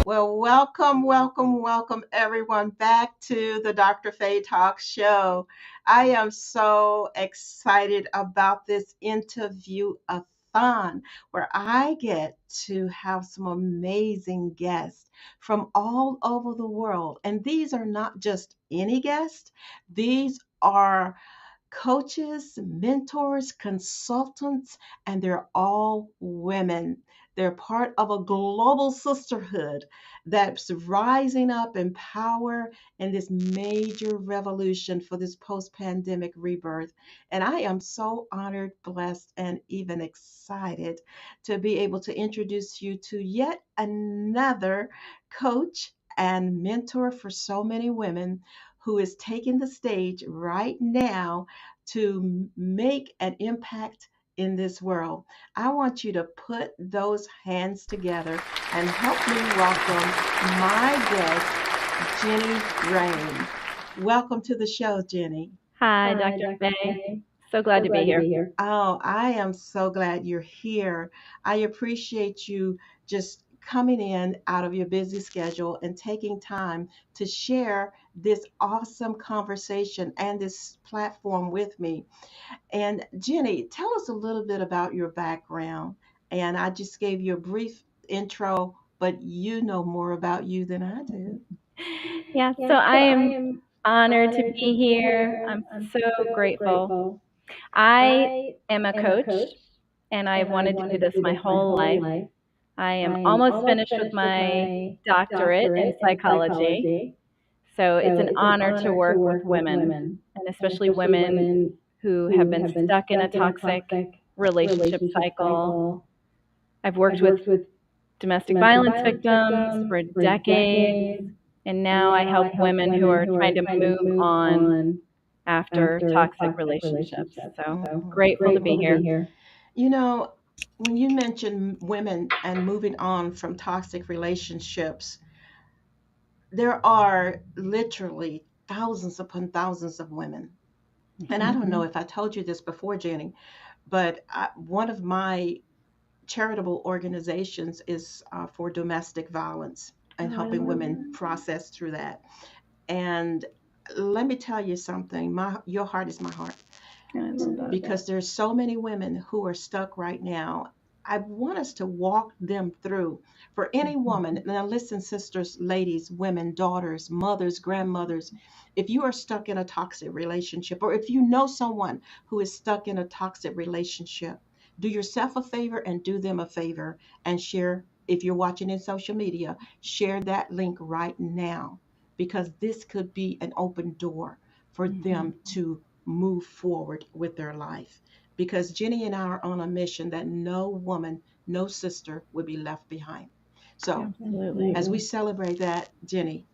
Well, welcome everyone back to the DrFaye Talk Show. I am so excited about this interview-a-thon where I get to have some amazing guests from all over the world. And these are not just any guests, these are coaches, mentors, consultants, and they're all women. They're part of a global sisterhood that's rising up in power in this major revolution for this post pandemic rebirth. And I am so honored, blessed, and even excited to be able to introduce you to yet another coach and mentor for so many women who is taking the stage right now to make an impact in this world. I want you to put those hands together and help me welcome my guest, Jenny Rain. Welcome to the show, Jenny. Hi, Dr. Faye. So glad to be here. Oh, I am so glad you're here. I appreciate you just coming in out of your busy schedule and taking time to share this awesome conversation and this platform with me. And Jenny, tell us a little bit about your background. And I just gave you a brief intro, but you know more about you than I do. Yeah, so I am honored to be here. I'm so grateful. I am a coach, and I've wanted to do this my whole life. I am almost finished with my doctorate in psychology. So it's an honor to work with women, and especially women who have been stuck in a toxic relationship cycle. I've worked with domestic violence victims for decades, and now I help women who are trying to move on after toxic relationships. So grateful to be here. You know, when you mention women and moving on from toxic relationships, there are literally thousands upon thousands of women. And I don't know if I told you this before, Jenny, but one of my charitable organizations is for domestic violence and helping women process through that. And let me tell you something, your heart is my heart I love that. because there's so many women who are stuck right now. I want us to walk them through. For any woman, now listen, sisters, ladies, women, daughters, mothers, grandmothers, if you are stuck in a toxic relationship, or if you know someone who is stuck in a toxic relationship, do yourself a favor and do them a favor and share. If you're watching in social media, share that link right now because this could be an open door for them to move forward with their life. Because Jenny and I are on a mission that no woman, no sister would be left behind. So, Absolutely. as we celebrate that, Jenny,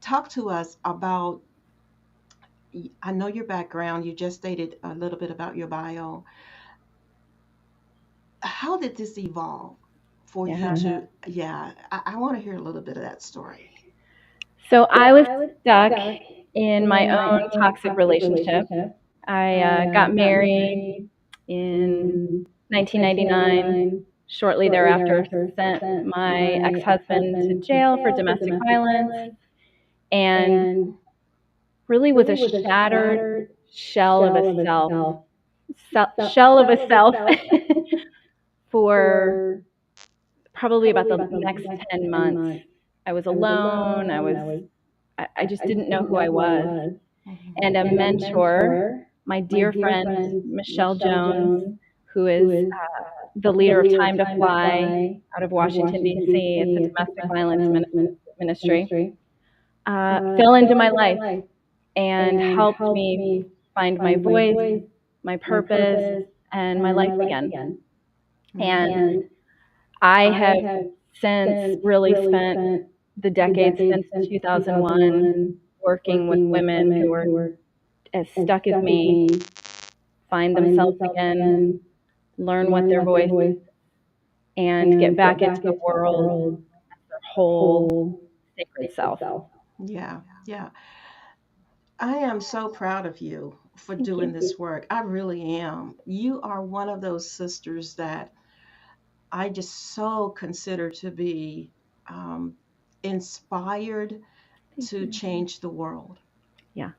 talk to us about. I know your background. You just stated a little bit about your bio. How did this evolve for you Yeah. to? Yeah, I want to hear a little bit of that story. So I was stuck in my own toxic relationship. I got married in 1999. Shortly thereafter, sent my ex-husband to jail for domestic violence, and really was a shattered shell of a shell of a self for probably about the next 10 months, I was alone. I just didn't know who I was. Mhm. And a mentor, my dear friend, Michelle Jones, who is the leader of Time to Fly out of Washington, D.C. It's a domestic violence ministry, fell into my life and helped me find my voice, my purpose, and my life again. And Mhm. I have since really spent the decade since 2001 working with women who are as stuck as me, find themselves again, learn what their voice, and get back into the world, their whole sacred self. Yeah, yeah. I am so proud of you for Thank doing you. this work. I really am. You are one of those sisters that I just so consider to be um, inspired Thank to you. change the world. Yeah,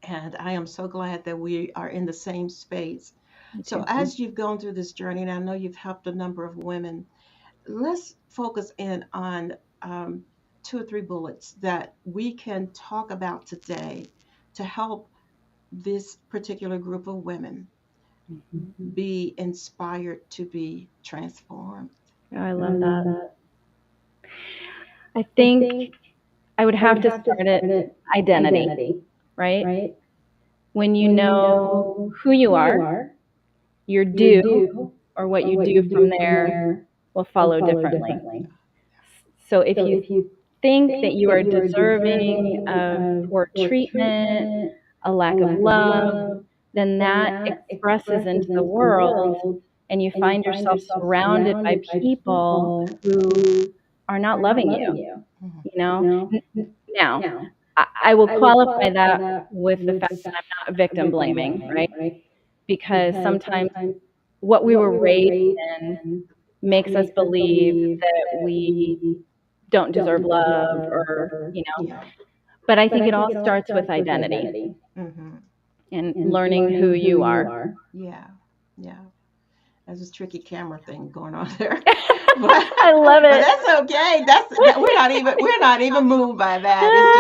And I am so glad that we are in the same space. me So, too. as you've gone through this journey, and I know you've helped a number of women, let's focus in on um, two or three bullets that we can talk about today to help this particular group of women be inspired to be transformed. Oh, I love that. I think I would have to start at identity, right? When you know who you are, your do, or what you do from there will follow differently. So if you think that you are deserving of poor treatment, a lack of love, then that expresses into the world, and you find yourself surrounded by people who are not loving you, Mhm. you know? Now, I will qualify that with the fact that I'm not victim blaming, right? Because sometimes what we were raised in makes us believe that we don't deserve love Yeah. but I think it all starts with identity Hmm. and learning who you are. Yeah. Yeah. There's this tricky camera thing going on there. but I love but it. that's okay. We're not even moved by that. It's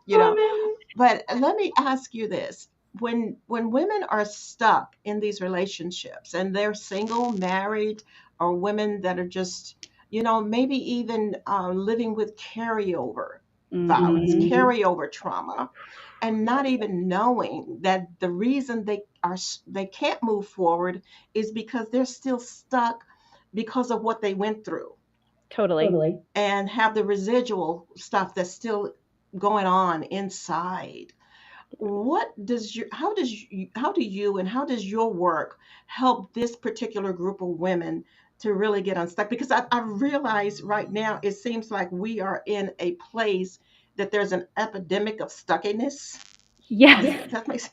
just, but let me ask you this. When women are stuck in these relationships and they're single, married, or women that are just, maybe even living with carryover violence, Mhm. carryover trauma, and not even knowing that the reason they can't move forward is because they're still stuck because of what they went through Totally. and have the residual stuff that's still going on inside. What does your how do you and how does your work help this particular group of women to really get unstuck? Because I realize right now it seems like we are in a place that there's an epidemic of stuckiness. Yes. That makes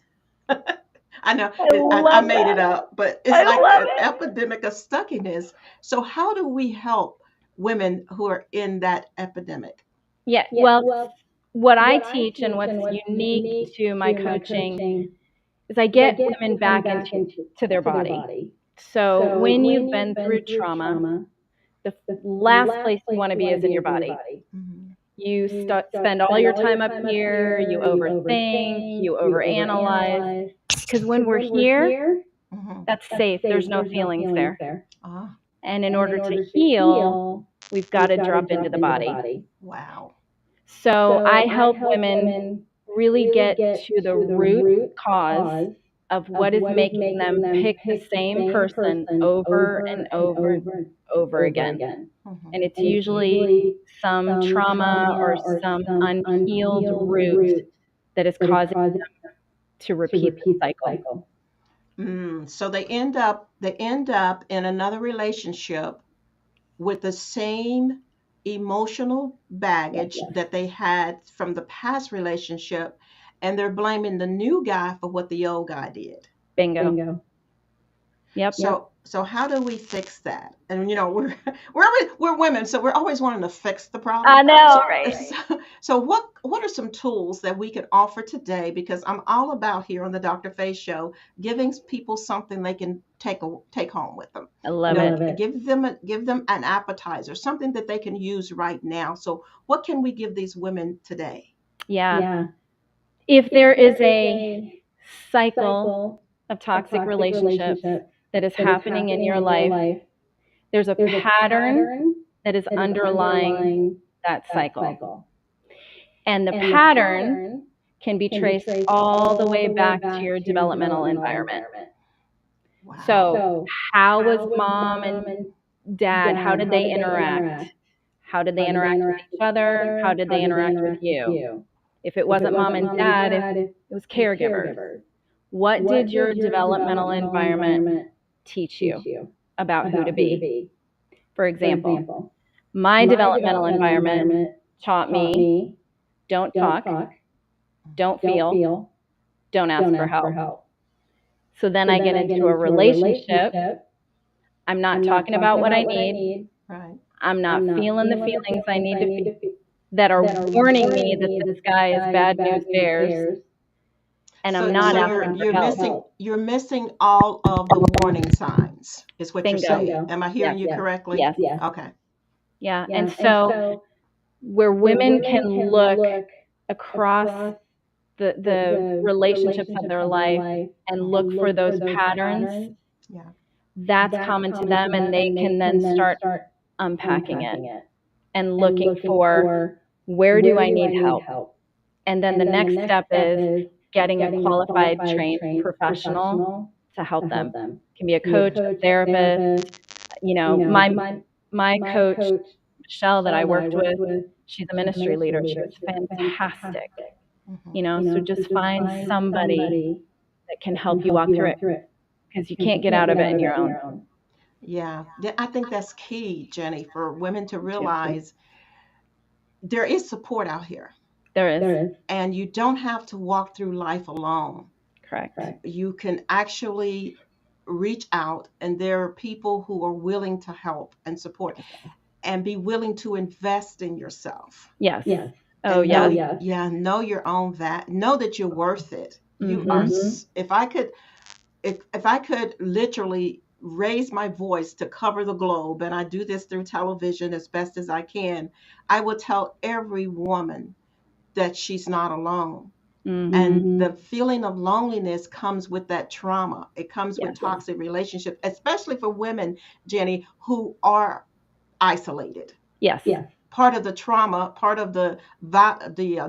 I know I I love made it that. up, but it's I like love an it. epidemic of stuckiness. So how do we help women who are in that epidemic? Yeah. Well, what I teach and what's unique to my coaching is I get women back into to their body. So when you've been through trauma, the last place you want to be is in your body. Hmm. You spend all your time up here, you overthink, you overanalyze. Because when we're here, Hmm. that's safe. There's no feelings there. Ah, And in order to heal, we've got to drop into the body. wow. So I help women really get to the root cause of what is making them pick the same person over and over and over again. Hmm. And it's usually some trauma or some unhealed root that is causing to repeat the cycle. So they end up in another relationship with the same emotional baggage that they had from the past relationship, and they're blaming the new guy for what the old guy did. Bingo. Yep. So So how do we fix that? And we're women, so we're always wanting to fix the I problem. know, So right? so what are some tools that we can offer today? Because I'm all about here on the Dr. Faye Show giving people something they can take home with them. I love it. Give them an appetizer, something that they can use right now. So what can we give these women today? Yeah. If there is a cycle of toxic relationships that is happening in your life, there's a pattern that is underlying that cycle. And the pattern can be traced all the way back to your developmental environment. Wow. So, how was mom and dad? How did they interact? How did they interact with each other? How did they interact with you? If it wasn't mom and dad, it was caregivers. What did your developmental environment teach you about who to be? For example, my developmental environment taught me don't talk, don't feel, don't ask for help. So then I get into a relationship. I'm not talking about what I need. Right. I'm not feeling the feelings I need to feel that are warning me that the sky is bad news bears, and I'm So not you're asking for help. you're missing all of the warning signs, is what you're Bingo. saying. Am I hearing Yes. you correctly? Yes. Okay. Yeah. And so where women can look across the relationships of their life and look for those patterns, Yeah. that's common to them, and they can then start unpacking it and looking for where do I need help? And then the next step is getting a qualified, trained professional to help them. It can be a coach, a therapist. My coach, Michelle, that I worked with, she's a ministry leader. She was fantastic. Hmm. So just find somebody that can help you walk through it because you can't get out of it on your own. Yeah. I think that's key, Jenny, for women to Me too. realize there is support out here, There is. and you don't have to walk through life alone. Correct. You can actually reach out, and there are people who are willing to help and support and be willing to invest in yourself. Yes. Oh, And know, yes. yeah, know your own know that you're worth it. You are. Mm-hmm. If I could literally raise my voice to cover the globe, and I do this through television as best as I can, I will tell every woman that she's not alone. Mm-hmm. And the feeling of loneliness comes with that trauma. It comes with Yes. toxic relationships, especially for women, Jenny, who are isolated. Yes. Part of the trauma, part of the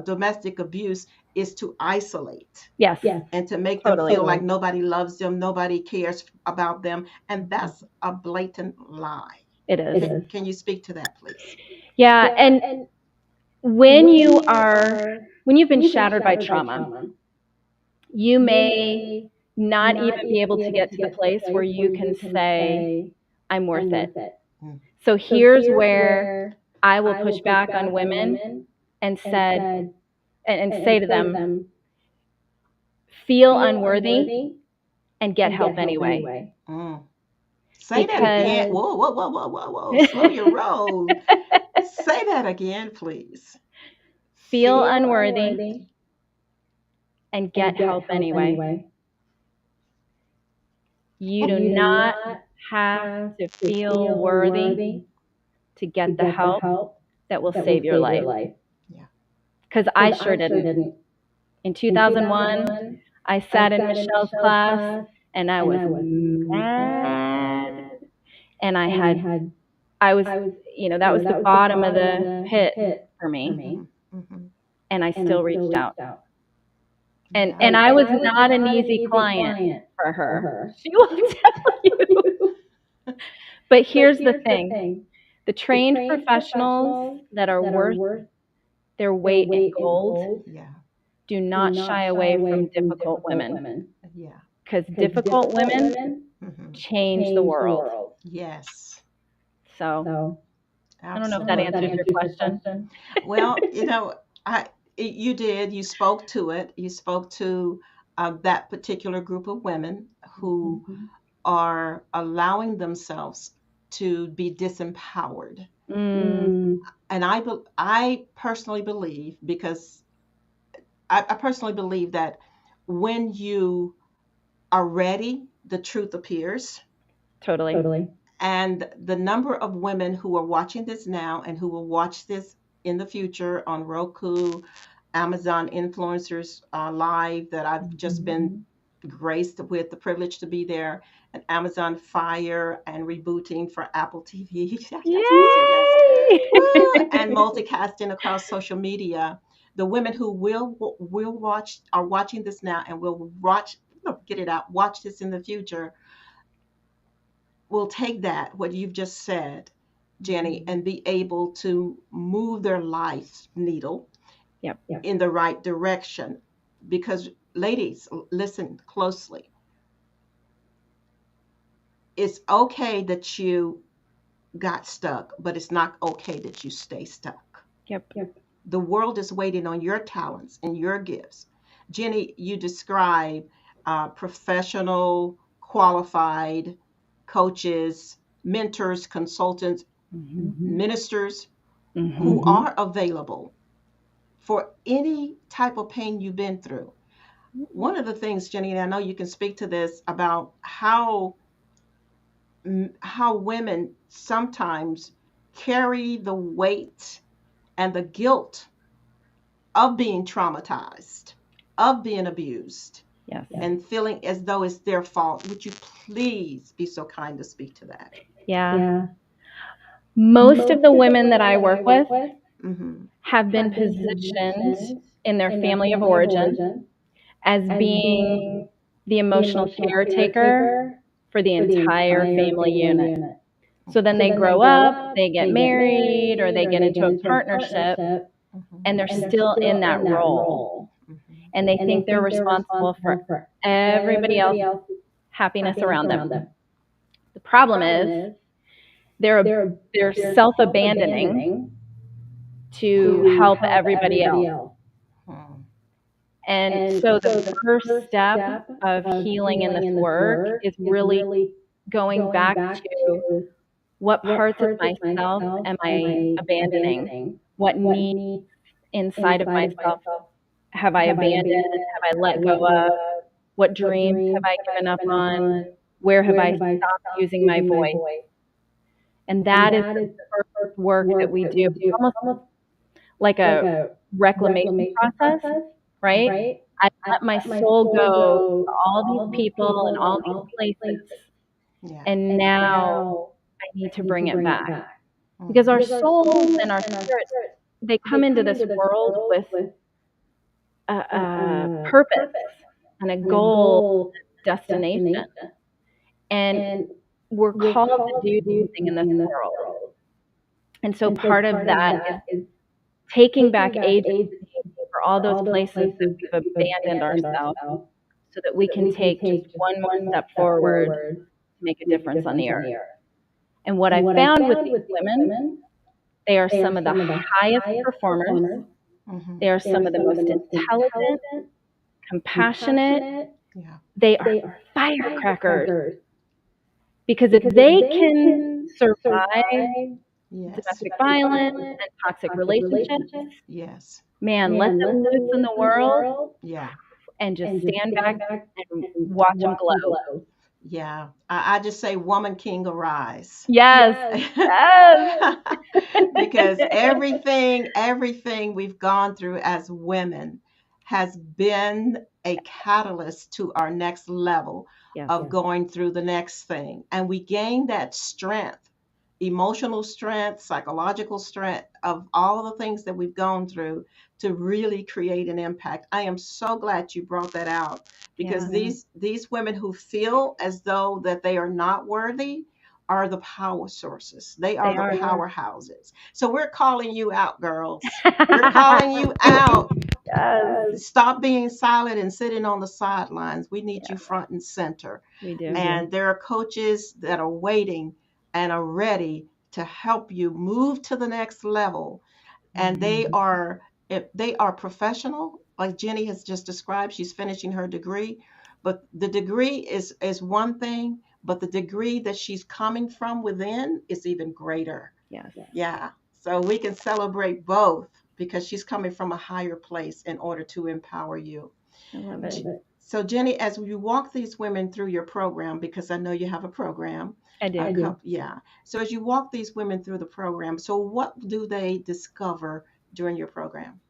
domestic abuse is to isolate Yes. and to make them Totally. feel like nobody loves them, nobody cares about them, and that's a blatant lie. It is. Can you speak to that, please? Yeah. And when you've been shattered by trauma, you may not even be able to get to the place where you can say, I'm worth it. Mm. So here's where I will push back on women and say to them, feel unworthy and get help anyway. Mm. Say that again. Whoa, whoa, whoa, whoa, whoa, whoa. Slow your roll. Say that again, please. Feel unworthy and get help anyway. You do not have to feel worthy to get the help that will save your life. Yeah. Because I sure didn't. In 2001, I sat in Michelle's class and I was mad. And I was, that was the bottom of the pit for me. Mm-hmm. Mm-hmm. And I still reached out. And Yeah. I was not an easy client for her. She will tell you. But here's the thing. The trained professionals that are worth their weight in gold Yeah. do not shy away from difficult women. Yeah. Because difficult women Mm-hmm. change the world. Yes. So I don't know if that Absolutely. answers your question. Well, you did. You spoke to it. You spoke to that particular group of women who are allowing themselves to be disempowered. Mm, And I personally believe, because I personally believe that when you are ready, the truth appears. totally. And the number of women who are watching this now and who will watch this in the future on Roku, Amazon influencers live that I've just been graced with the privilege to be there, and Amazon Fire and rebooting for Apple TV. Yes, yes, yes, yes, yes. Yay! Woo! And multicasting across social media. The women who will watch are watching this now and will watch, get it out, watch this in the future, will take that, what you've just said, Jenny, and be able to move their life needle Yep. in the right direction. Because, ladies, listen closely. It's okay that you got stuck, but it's not okay that you stay stuck. Yep. The world is waiting on your talents and your gifts. Jenny, you describe professional, qualified coaches, mentors, consultants, Mhm. ministers who Mhm. are available for any type of pain you've been through. One of the things, Jenny, and I know you can speak to this, about how women sometimes carry the weight and the guilt of being traumatized, of being abused, Yes. and feeling as though it's their fault. Would you please be so kind to speak to that? Yeah. Most of the women that I work with Mm-hmm. have been positioned in their family of origin as being the emotional caretaker for the entire family unit. So then they grow up, they get married, or they get into a partnership, and they're still in that role. Mm-hmm. And they think they're responsible for everybody else's happiness around them. The problem is they're self-abandoning to help everybody else. Mm-hmm. And so the first step of healing in this work is really going back to what parts of myself am I abandoning? What needs inside of myself have I abandoned? Have I let go of? What dreams have I given up on? Where have I stopped using my voice? And that is the first work that we do. It's almost like a reclamation process, right? Mm-hmm. I let my soul go to all these people and all these places, Yeah. and now I need to bring it back. Because Mm-hmm. our souls and our spirits, they come into this world with a purpose and a goal, destination. And we're called to do something in this world. And so part of that is taking back agency for all those places that we've abandoned ourselves so that we can take just one more step forward to make a difference on the earth. And what I found with these women, they are some of the highest performers. Mm-hmm. They are some of the most intelligent, compassionate. Yeah. They are firecrackers because if they can survive Yes. domestic violence and toxic relationships, Yes. man, let them loose in the world Yeah. and just stand back and watch them glow. Yeah. I just say, woman king arise. Yes, yes, Because everything we've gone through as women has been a catalyst to our next level yes, of going through the next thing. And we gain that strength, emotional strength, psychological strength, of all the things that we've gone through to really create an impact. I am so glad you brought that out, because yeah, these women who feel as though that they are not worthy are the power sources. They are they the are. powerhouses. So we're calling you out, girls. We're calling you out. Yes, Stop being silent and sitting on the sidelines. We need you yes, front and center. we do. And there are coaches that are waiting and are ready to help you move to the next level. And Mhm. they are professional, like Jenny has just described. She's finishing her degree, but the degree is one thing, but the degree that she's coming from within is even greater. Yes. Yeah. So we can celebrate both because she's coming from a higher place in order to empower you. I love it. So, Jenny, as you walk these women through your program, because I know you have a program, I a do. yeah. So, as you walk these women through the program, so what do they discover during your program?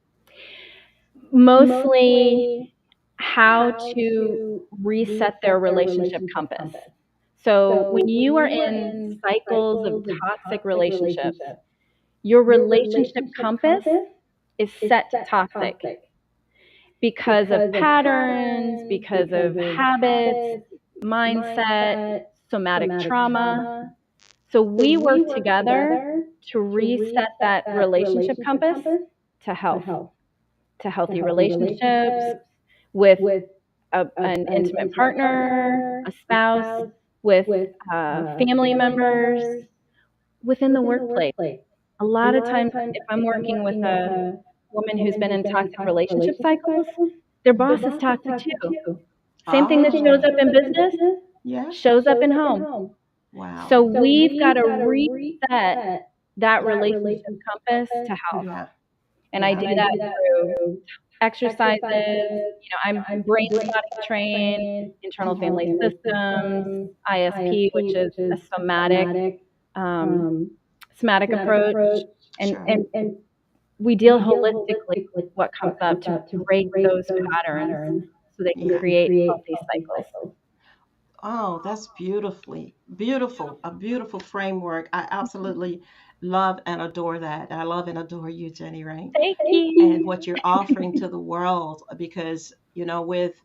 Mostly how to reset their relationship compass. So when you are in cycles of toxic relationships, your relationship compass is set toxic because of patterns, because of habits, mindset, somatic trauma. So we work together to reset that relationship compass to health, to healthy relationships with an intimate partner, a spouse, with family members, within the workplace. A lot of times, if I'm working with a woman who's been in toxic relationship cycles, their boss is toxic too. Same thing that shows up in business Yeah. shows up in home. Wow. So we've got to reset that relationship compass to health. Yeah. And I Yeah. do that through exercises. I'm brain spotting trained, internal Mhm. family systems, ISP, which is a um, somatic approach, Sure. and we deal holistically with what comes up to break those patterns so they can Yeah. create healthy cycles. Oh, that's beautiful, a beautiful framework. I absolutely love and adore that. I love and adore you, Jenny, right? Thank And you. what you're offering to the world, because, with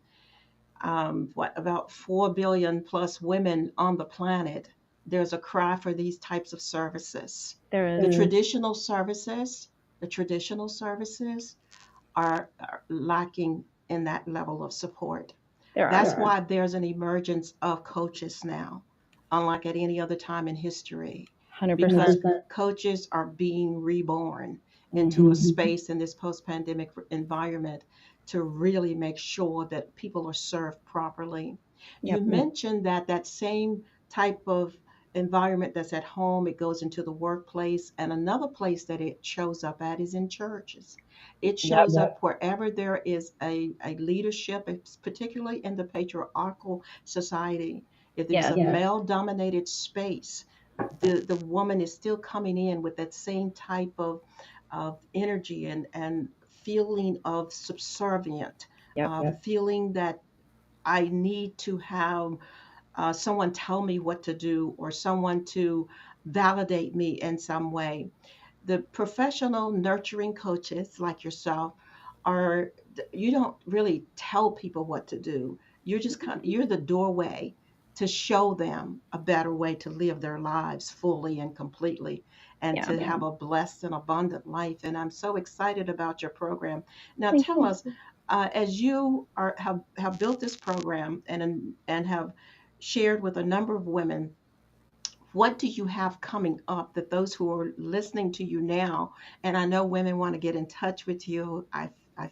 what, about 4 billion plus women on the planet, there's a cry for these types of services. There The is. traditional services, the traditional services are lacking in that level of support. There are. That's why there's an emergence of coaches now, unlike at any other time in history, because 100%. coaches are being reborn into a Mhm. space in this post pandemic environment to really make sure that people are served properly. You Yep. mentioned that that same type of environment that's at home, it goes into the workplace, and another place that it shows up at is in churches. It Yep. shows up wherever there is a leadership, particularly in the patriarchal society. If there's Yes. a male dominated space, the woman is still coming in with that same type of energy and feeling of subservient, Yep. feeling that I need to have someone tell me what to do or someone to validate me in some way. The professional nurturing coaches like yourself are, you don't really tell people what to do. You're the doorway to show them a better way to live their lives fully and completely and Yeah. to have a blessed and abundant life. And I'm so excited about your program. Now Thank tell you. us, as you have built this program and have shared with a number of women, what do you have coming up that those who are listening to you now, and I know women want to get in touch with you, I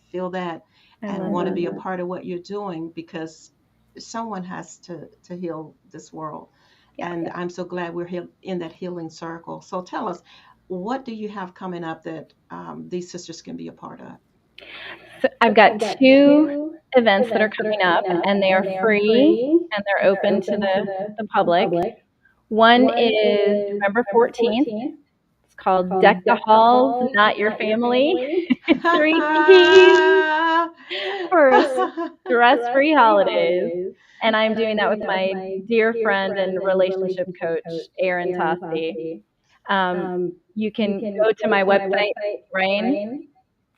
feel that, I and love want to that. be a part of what you're doing because someone has to heal this world. Yeah. And I'm so glad we're in that healing circle. So tell us, what do you have coming up that these sisters can be a part of? So I've got two events that are coming up, and they are free and they're open to the public. One is November 14th. It's called Deck the Halls, Not Your Family. Three keys for stress-free holidays. And I'm doing that with my dear friend and relationship coach, Erin Tossi. Um, you can go to my website, Rain /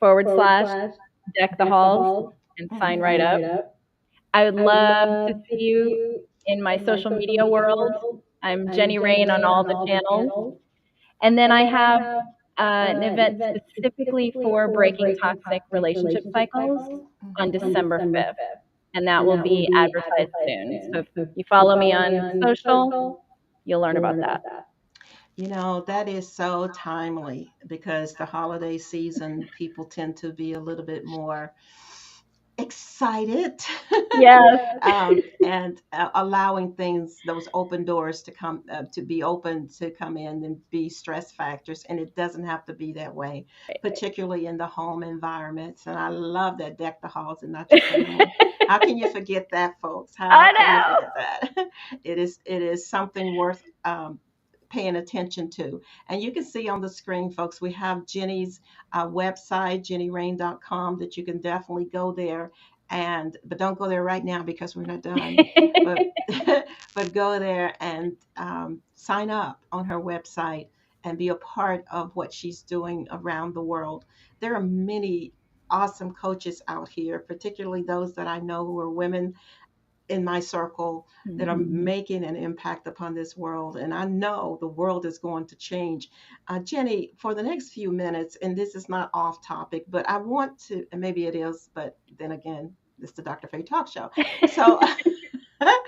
Deck the Halls, and sign Mhm. right up. I would love to see you in my social media world. I'm Jenny Rain on all the channels. And then I have an event specifically for breaking toxic relationship cycles on Mhm. December 5th. And that will be advertised soon. So if you follow me on social, you'll learn about that. That is so timely because the holiday season, people tend to be a little bit more excited Yes. and allowing things, those open doors to come, to be open to come in and be stress factors. And it doesn't have to be that way, particularly in the home environments. And I love that deck the halls and not your family. How can you forget that, folks? How I can you know. forget that? It is something worth paying attention to. And you can see on the screen, folks, we have Jenny's website, jennyrain.com, that you can definitely go there. And but don't go there right now because we're not done. But but go there and sign up on her website and be a part of what she's doing around the world. There are many awesome coaches out here, particularly those that I know who are women in my circle that are Mhm. making an impact upon this world. And I know the world is going to change. Jenny, for the next few minutes, and this is not off topic, but I want to, and maybe it is, but then again, this is the Dr. Faye Talk Show. So I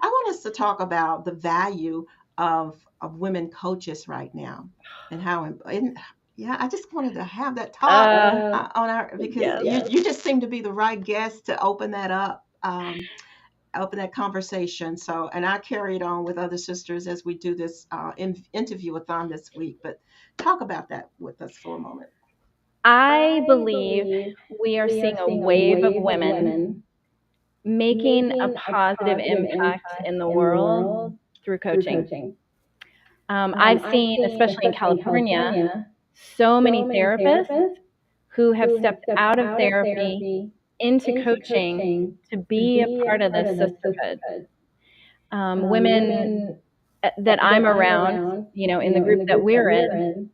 want us to talk about the value of women coaches right now and how, and yeah, I just wanted to have that talk on our, because Yes. you just seem to be the right guest to open that up. Open that conversation. So, and I carry it on with other sisters as we do this interview-a-thon this week. But talk about that with us for a moment. I believe we are seeing a wave of women making a positive impact in the world through coaching. I've seen, especially in California, so many therapists who have stepped out of therapy into coaching to be a part of this sisterhood. Women that I'm around, in the group that we're in,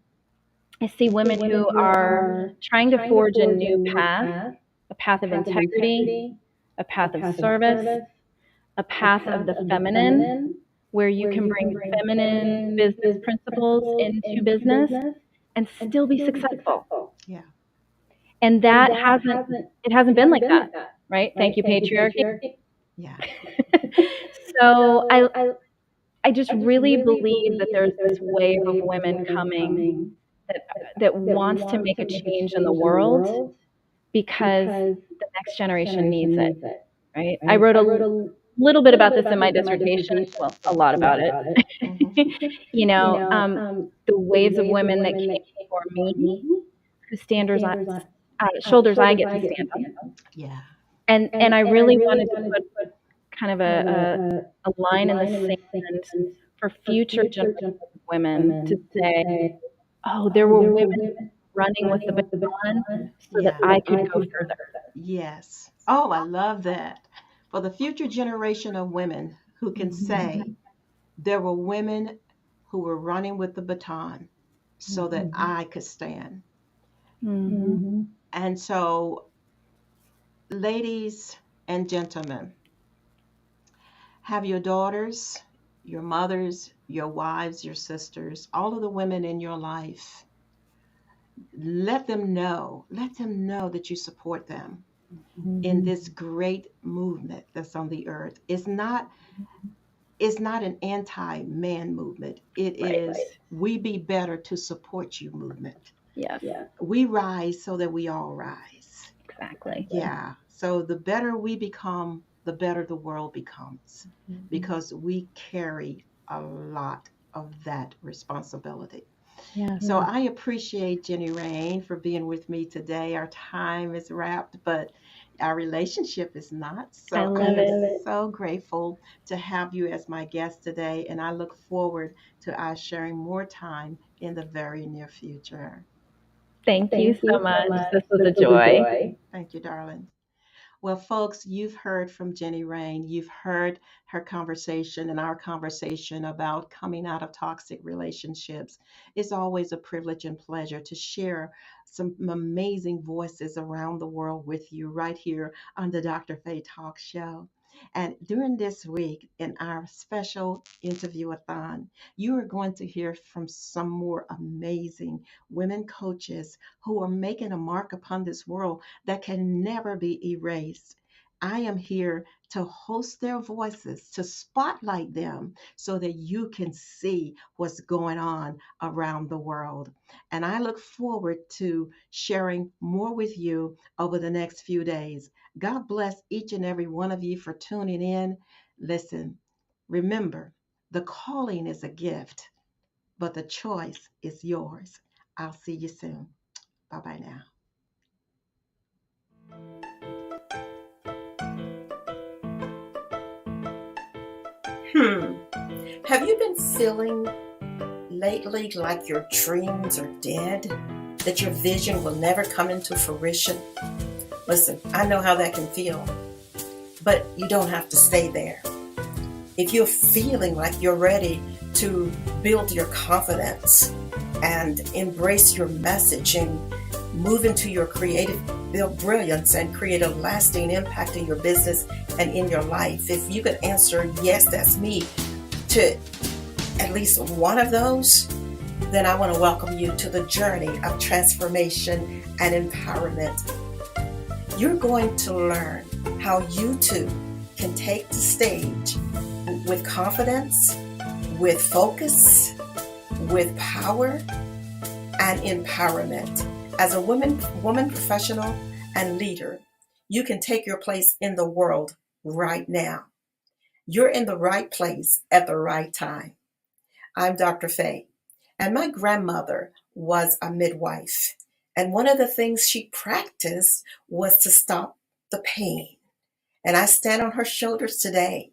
I see women who are trying to forge a new path, a path of integrity, a path of service, a path of the feminine, where you can bring feminine business principles into business and still be successful. Yeah. And it hasn't been like that, right? Thank you, patriarchy. Yeah. So I just really believe that there's this wave of women coming that wants to make a change in the world because the next generation needs it, right? I wrote a little bit about this in my dissertation, well, a lot about it. Hmm. you know, um, the waves of women that came before me, whose shoulders I get to stand on, Yeah. and I really wanted to put kind of a line in the sand for future generations of women to say, oh, there were women running with the baton so that Yeah. I could go further. Yes. Oh, I love that. For the future generation of women who can say there were women who were running with the baton so that I could stand. Hmm. And so, ladies and gentlemen, have your daughters, your mothers, your wives, your sisters, all of the women in your life, let them know that you support them in this great movement that's on the earth. It's not an anti-man movement. It Right. is we be better to support you movement. Yes. We rise so that we all rise. Exactly. Yeah. So the better we become, the better the world becomes because we carry a lot of that responsibility. Yes. So I appreciate Jenny Rain for being with me today. Our time is wrapped, but our relationship is not. I So I love am it. so grateful to have you as my guest today, and I look forward to us sharing more time in the very near future. Thank you so much. This was a joy. Thank you, darling. Well, folks, you've heard from Jenny Rain. You've heard her conversation and our conversation about coming out of toxic relationships. It's always a privilege and pleasure to share some amazing voices around the world with you right here on the Dr. Faye Talk Show. And during this week, in our special interview-a-thon, you are going to hear from some more amazing women coaches who are making a mark upon this world that can never be erased. I am here to host their voices, to spotlight them so that you can see what's going on around the world. And I look forward to sharing more with you over the next few days. God bless each and every one of you for tuning in. Listen, remember, the calling is a gift, but the choice is yours. I'll see you soon. Bye bye now. Hmm. Have you been feeling lately like your dreams are dead? That your vision will never come into fruition? Listen, I know how that can feel, but you don't have to stay there. If you're feeling like you're ready to build your confidence and embrace your message and move into your creative brilliance and create a lasting impact in your business and in your life, if you could answer, yes, that's me, to at least one of those, then I want to welcome you to the journey of transformation and empowerment. You're going to learn how you too can take the stage with confidence, with focus, with power, and empowerment. As a woman professional and leader, you can take your place in the world right now. You're in the right place at the right time. I'm DrFaye, and my grandmother was a midwife. And one of the things she practiced was to stop the pain. And I stand on her shoulders today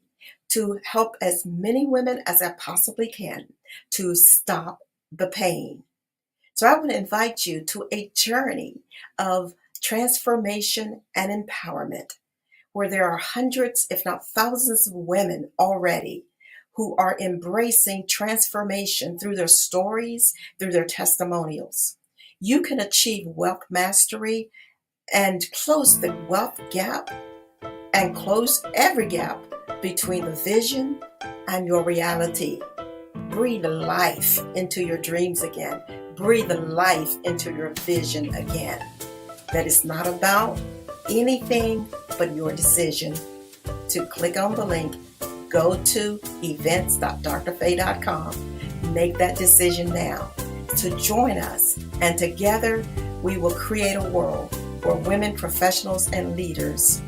to help as many women as I possibly can to stop the pain. So I want to invite you to a journey of transformation and empowerment, where there are hundreds, if not thousands of women already who are embracing transformation through their stories, through their testimonials. You can achieve wealth mastery and close the wealth gap and close every gap between the vision and your reality. Breathe life into your dreams again. Breathe life into your vision again. That is not about anything but your decision to click on the link, go to events.drfaye.com, make that decision now to join us, and together we will create a world where women professionals and leaders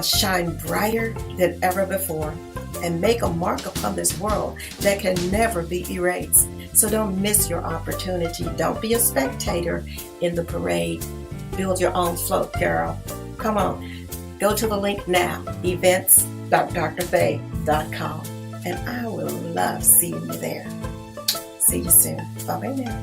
shine brighter than ever before and make a mark upon this world that can never be erased. So don't miss your opportunity. Don't be a spectator in the parade. Build your own float, girl. Come on. Go to the link now, events.drfaye.com, and I will love seeing you there. See you soon. Bye-bye now.